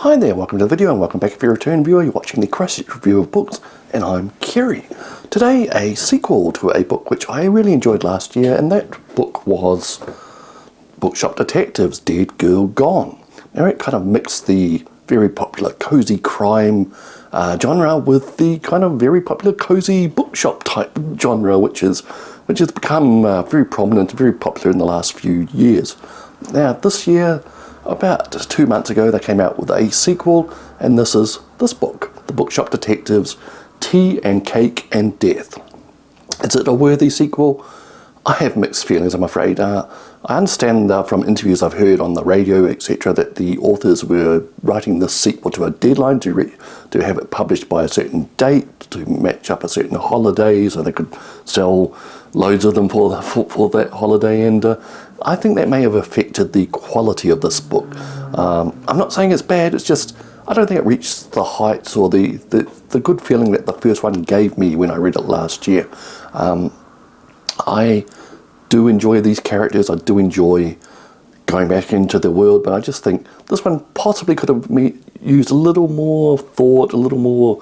Hi there, welcome to the video and welcome back if you're a return viewer. You're watching the Christchurch Review of Books and I'm Kiwi. Today a sequel to a book which I really enjoyed last year, and that book was Bookshop Detectives, Dead Girl Gone. Now it kind of mixed the very popular cozy crime genre with the kind of very popular cozy bookshop type genre which has become very prominent and very popular in the last few years. Now this year, about 2 months ago, they came out with a sequel, and this is this book, The Bookshop Detectives, Tea and Cake and Death. Is it a worthy sequel? I have mixed feelings, I'm afraid. I understand from interviews I've heard on the radio, etc., that the authors were writing this sequel to a deadline to have it published by a certain date, to match up a certain holiday, so they could sell loads of them for that holiday, and I think that may have affected the quality of this book. I'm not saying it's bad, it's just I don't think it reached the heights or the good feeling that the first one gave me when I read it last year. I do enjoy these characters, I do enjoy going back into the world, but I just think this one possibly could have used a little more thought, a little more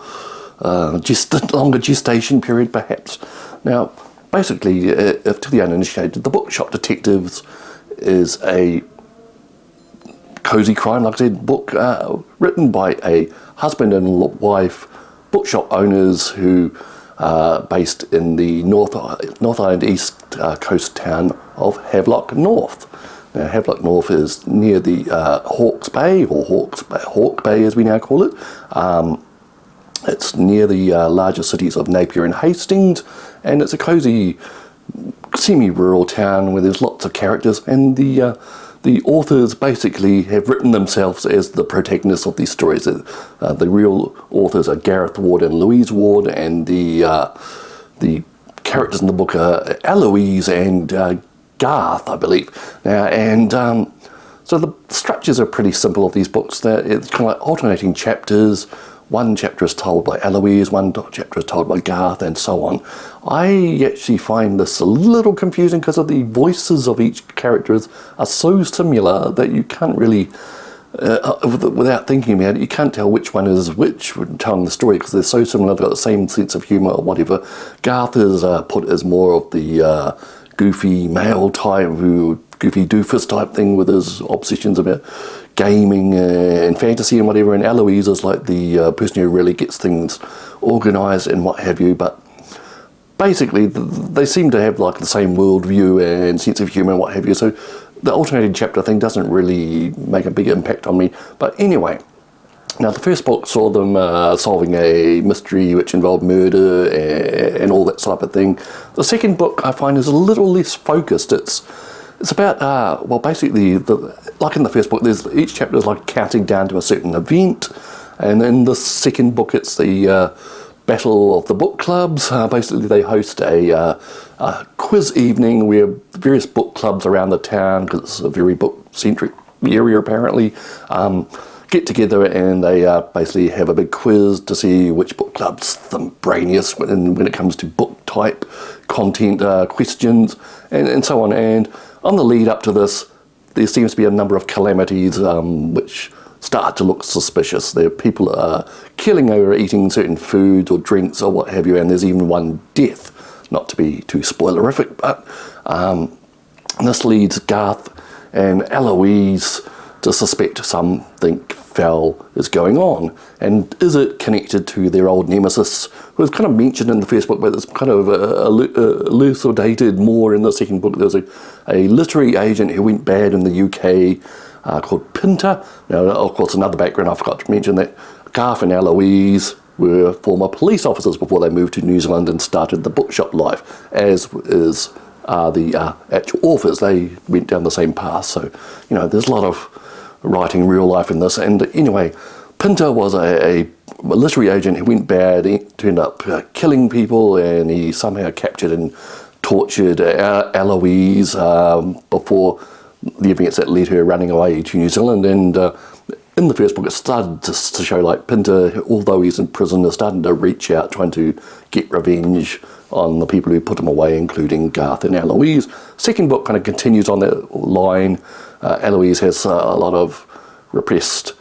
longer gestation period perhaps. Now basically, if to the uninitiated, The Bookshop Detectives is a cozy crime, like I said, book written by a husband and wife bookshop owners who are based in the North Island East Coast town of Havelock North. Now, Havelock North is near the Hawke's Bay, or Hawke Bay as we now call it. It's near the larger cities of Napier and Hastings, and it's a cosy, semi-rural town where there's lots of characters, and the authors basically have written themselves as the protagonists of these stories. The real authors are Gareth Ward and Louise Ward, and the characters in the book are Louise and Gareth, I believe. Now, and so the structures are pretty simple of these books. It's kind of like alternating chapters. One chapter is told by Louise, one chapter is told by Gareth, and so on. I actually find this a little confusing because of the voices of each character are so similar that you can't really, without thinking about it, you can't tell which one is which when telling the story because they're so similar, they've got the same sense of humour or whatever. Gareth is put as more of the goofy male type, goofy doofus type thing with his obsessions about gaming and fantasy and whatever, and Louise is like the person who really gets things organised and what have you, but basically they seem to have like the same worldview and sense of humour and what have you, so the alternating chapter thing doesn't really make a big impact on me. But anyway, now the first book saw them solving a mystery which involved murder and all that type of thing. The second book I find is a little less focused. It's about, well, basically, like in the first book, each chapter is like counting down to a certain event, and in the second book, it's the Battle of the Bookclubs. Basically, they host a quiz evening where various book clubs around the town, because it's a very book-centric area apparently, get together and they basically have a big quiz to see which book club's the brainiest when it comes to book type, content questions, and so on. And on the lead up to this, there seems to be a number of calamities which start to look suspicious. There are people killing over eating certain foods or drinks or what have you, and there's even one death. Not to be too spoilerific, but this leads Gareth and Louise to suspect something foul is going on. And is it connected to their old nemesis, who was kind of mentioned in the first book, but it's kind of elucidated more in the second book. There's a literary agent who went bad in the UK called Pinter. Now, of course, another background I forgot to mention that Gareth and Louise were former police officers before they moved to New Zealand and started the bookshop life, as is the actual authors. They went down the same path, so, you know, there's a lot of writing real life in this. And anyway, Pinter was a literary agent who went bad. He turned up killing people, and he somehow captured and tortured Louise before the events that led her running away to New Zealand. And in the first book, it started to show like Pinter, although he's in prison, is starting to reach out, trying to get revenge on the people who put him away, including Gareth and Louise. Second book kind of continues on that line. Louise has a lot of repressed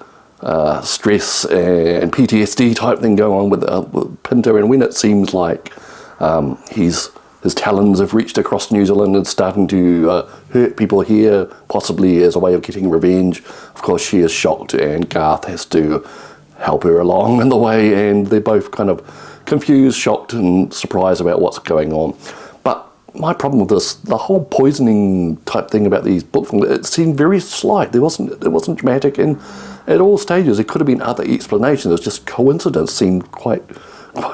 stress and PTSD type thing going on with Pinter, and when it seems like his talons have reached across New Zealand and starting to hurt people here, possibly as a way of getting revenge. Of course, she is shocked, and Gareth has to help her along in the way, and they're both kind of confused, shocked, and surprised about what's going on. But my problem with this, the whole poisoning type thing about these books, it seemed very slight. It wasn't dramatic, and at all stages there could have been other explanations. It was just coincidence seemed quite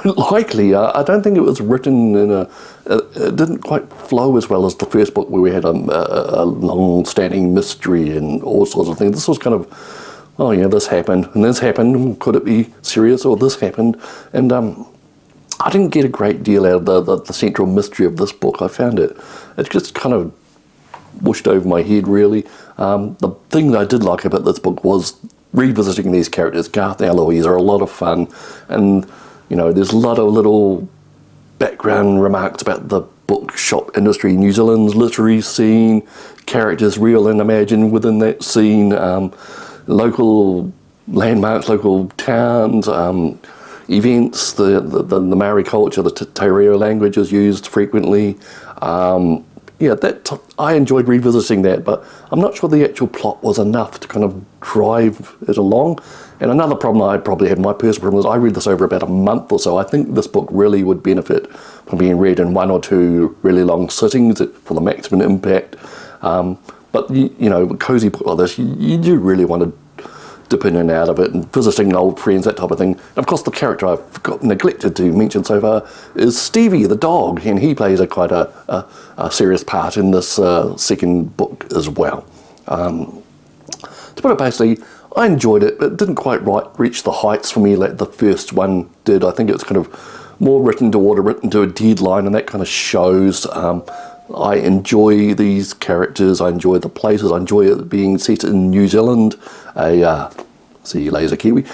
likely. I don't think it was written in it didn't quite flow as well as the first book, where we had a long-standing mystery and all sorts of things. This was kind of, oh yeah, this happened, and this happened, could it be serious, or this happened? And I didn't get a great deal out of the central mystery of this book. I found it just kind of whooshed over my head, really. The thing that I did like about this book was revisiting these characters. Gareth and Louise are a lot of fun, and you know, there's a lot of little background remarks about the bookshop industry, New Zealand's literary scene, characters real and imagined within that scene, local landmarks, local towns, events, the Maori culture, the Te Reo language is used frequently. Yeah, I enjoyed revisiting that, but I'm not sure the actual plot was enough to kind of drive it along. And another problem I probably had, my personal problem, was I read this over about a month or so. I think this book really would benefit from being read in 1 or 2 really long sittings for the maximum impact. But you know, a cozy book like this, you do really want to dip in and out of it, and visiting old friends, that type of thing. And of course, the character I've neglected to mention so far is Stevie the dog, and he plays quite a serious part in this second book as well. To put it basically, I enjoyed it, but it didn't quite reach the heights for me like the first one did. I think it was kind of more written to a deadline, and that kind of shows. I enjoy these characters, I enjoy the places, I enjoy it being set in New Zealand. See you later, Kiwi.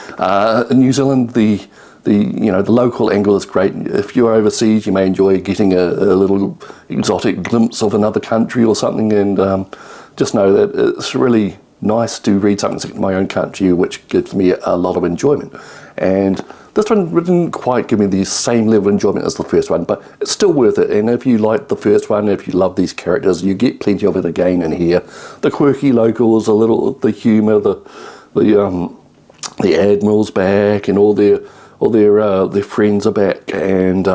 In New Zealand, the local angle is great. If you're overseas, you may enjoy getting a little exotic glimpse of another country or something, and just know that it's really nice to read something set in my own country, which gives me a lot of enjoyment. And this one didn't quite give me the same level of enjoyment as the first one, but it's still worth it. And if you like the first one, if you love these characters, you get plenty of it again in here. The quirky locals, the humour, the admiral's back, and all their friends are back, and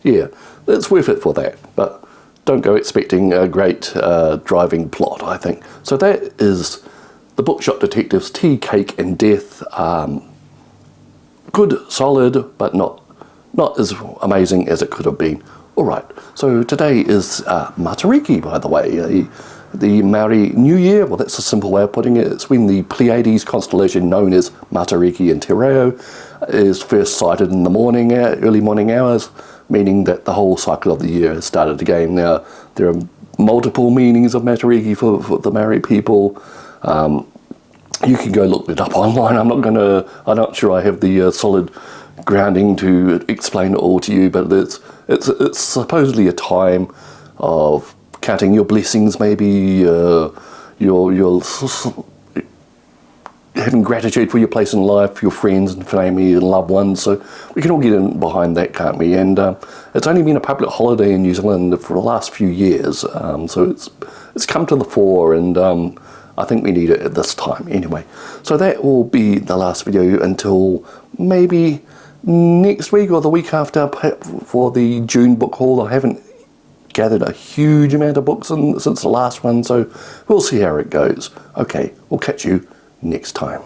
yeah, it's worth it for that. But don't go expecting a great driving plot, I think. So that is The Bookshop Detectives, Tea, Cake and Death. Good, solid, but not as amazing as it could have been. All right, so today is Matariki, by the way, the Maori New Year. Well, that's a simple way of putting it. It's when the Pleiades constellation, known as Matariki and Te Reo, is first sighted in the morning, early morning hours, meaning that the whole cycle of the year has started again. Now, there are multiple meanings of Matariki for the Maori people. You can go look it up online. I'm not sure I have the solid grounding to explain it all to you, but it's supposedly a time of counting your blessings, maybe your having gratitude for your place in life, your friends and family and loved ones. So we can all get in behind that, can't we? And it's only been a public holiday in New Zealand for the last few years, so it's come to the fore, and I think we need it at this time anyway. So that will be the last video until maybe next week or the week after for the June book haul. I haven't gathered a huge amount of books since the last one, so we'll see how it goes. Okay, we'll catch you next time.